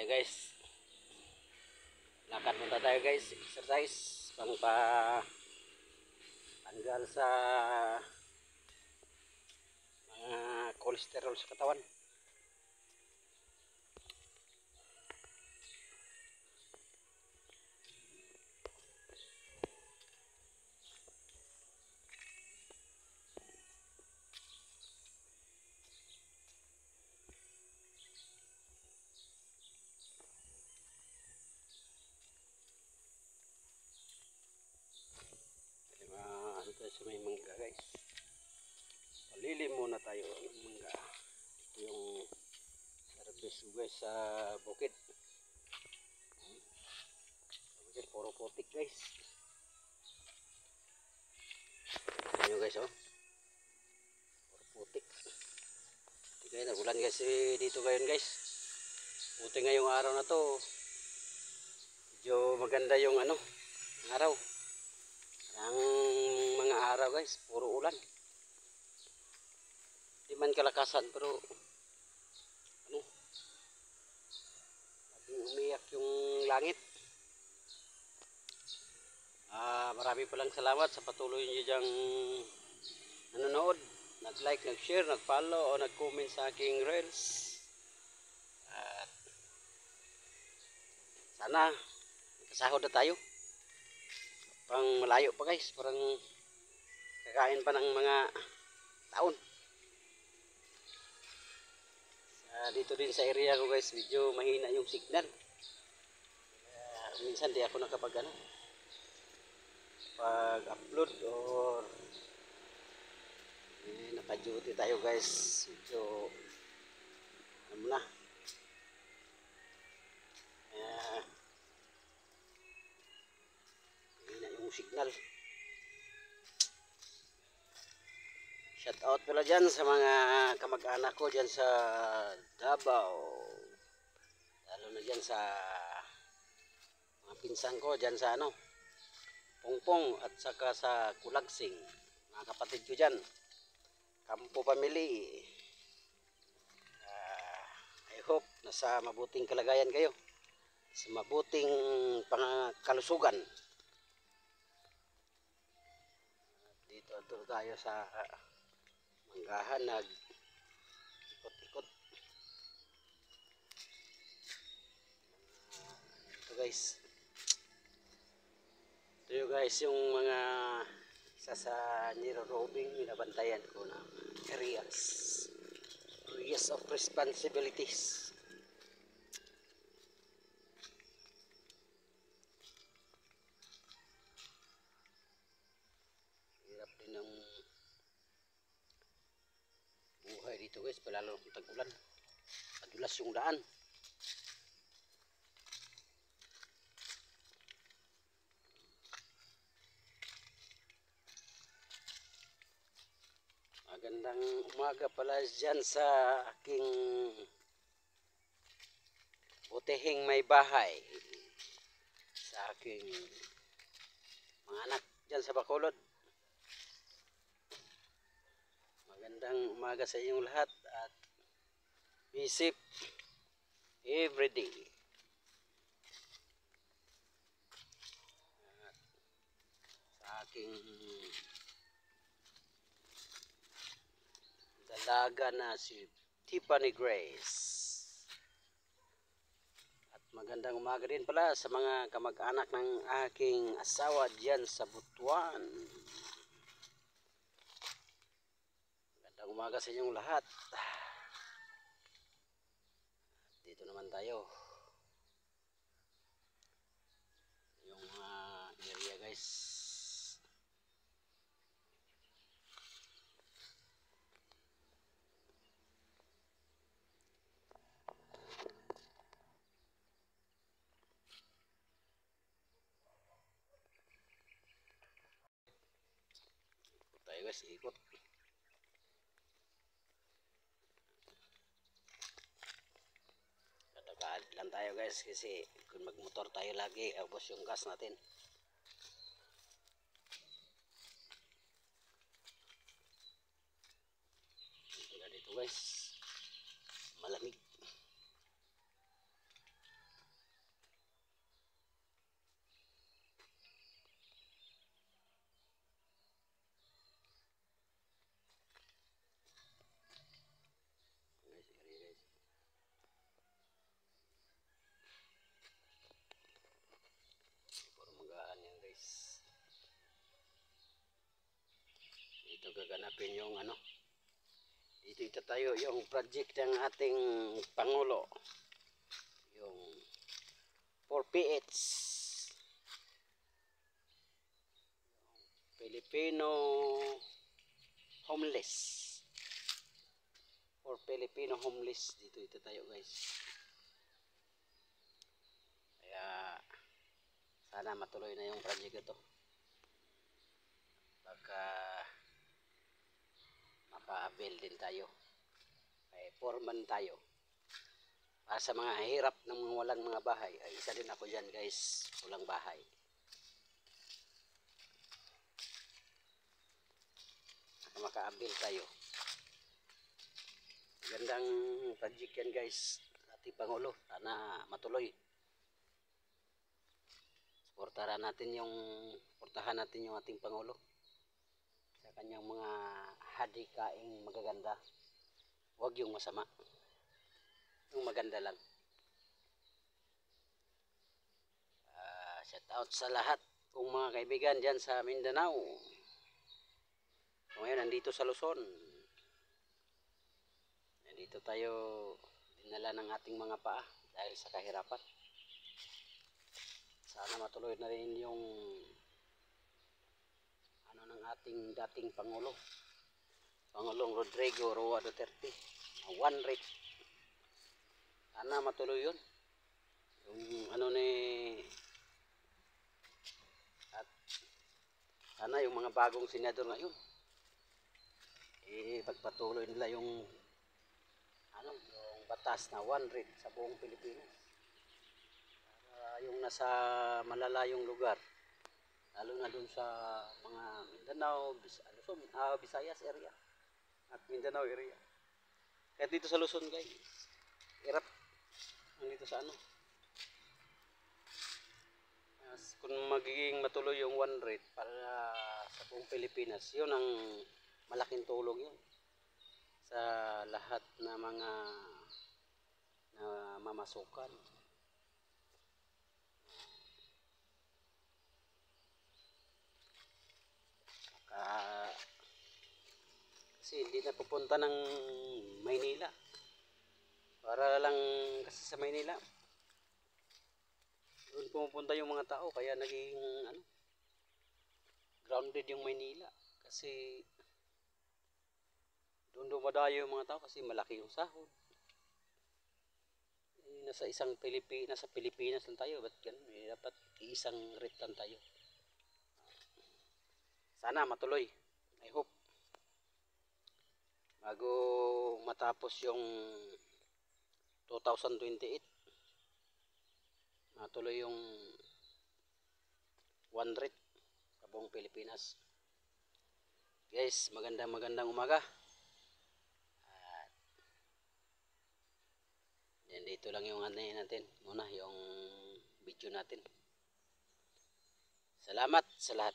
tayo guys. Lakad muna tayo guys. Exercise pang tanggal sa mga cholesterol sa katawan. Ano tayo sa may mangga guys. Palilim muna tayo ng mangga. Ito yung service guys sa bukid. Bukid puro putik guys. Ayan guys oh. Puro putik. Kaya nagulan guys dito ngayon guys. Buti ngayong araw na to. Medyo maganda yung araw. Ang mga araw guys, puro ulan. Di man kalakasan pero umiyak yung langit. Marami palang salamat sa patuloy niyo diyang nanonood, nag-like, nag-share, nag-follow o nag-comment sa aking reels. At sana kasahod na tayo. Pang malayo pa guys, parang kakain pa ng mga taon. Dito din sa area ko guys, medyo mahina yung signal. Minsan di ako nakapag pag-upload or naka-duty tayo guys. Medyo na. Mahina yung signal. Shout out pala dyan sa mga kamag-anak ko dyan sa Davao. Lalo na dyan sa mga pinsan ko dyan sa Pongpong at saka sa Kulagsing. Mga kapatid ko dyan. Kampo family. I hope nasa mabuting kalagayan kayo. Sa mabuting kalusugan. Dito tayo sa manggahan, nag-ikot-ikot. Ito guys. Ito guys yung mga isa sa niro-robing, binabantayan ko na areas of responsibilities. Hirap din ng buhay dito guys, palalo ng tag-ulan. Madulas yung daan. Magandang umaga pala dyan sa aking butihing may bahay. Sa aking mga anak dyan sa Bacolod. Magandang umaga sa inyong lahat at be safe everyday. At sa aking dalaga na si Tiffany Grace. At magandang umaga din pala sa mga kamag-anak ng aking asawa dyan sa Butuan. Magandang umaga sa inyong lahat. Dito naman tayo. Yung area guys. Tayo guys, ikot. Katakaan lang tayo guys kasi kung magmotor tayo lagi, ubos yung gas natin. Dito guys, malamig. dito gaganapin yung ano. Dito itatayo yung project ng ating Pangulo. Yung 4PH. Filipino homeless. For Filipino homeless. Dito itatayo guys. Kaya sana matuloy na yung project ito. Baka mapa-avail din tayo. Ay foreman tayo. Para sa mga hirap ng mga walang mga bahay. Ay isa din ako dyan guys. Walang bahay. Maka-avail tayo. Gandang project yan guys. Ating Pangulo. Sana matuloy. Portahan natin yung ating Pangulo sa kanyang mga hadikaing magaganda. Huwag yung masama, yung maganda lang. Shout out sa lahat kong mga kaibigan dyan sa Mindanao. So, ngayon nandito sa Luzon, nandito tayo dinala ng ating mga paa dahil sa kahirapan. Sana matuloy na rin yung ng ating dating Pangulo, Pangulong Rodrigo Roa Duterte, one rate. Sana matuloy yun. Yung ano ni at sana yung mga bagong senador ngayon pagpatuloy nila yung yung batas na one rate sa buong Pilipinas. Yung nasa malalayong lugar, lalo na dun sa mga Mindanao, Visayas area at Mindanao area. Kahit dito sa Luzon guys, hirap dito sa ano. Kung magiging matuloy yung one rate para sa buong Pilipinas, yun ang malaking tulong yun sa lahat na mga na mamasukan. Kasi hindi na pupunta ng Maynila. Para lang kasi sa Maynila doon pumupunta yung mga tao, kaya naging grounded yung Maynila. Kasi doon dumadayo yung mga tao kasi malaki yung sahod. Nasa Pilipinas lang tayo, ba't ganun? Dapat isang rate lang tayo. Sana matuloy. I hope bago matapos yung 2028 matuloy yung one rate sa buong Pilipinas. Guys, magandang umaga. Yan, dito lang yung natin muna yung video natin. Salamat sa lahat.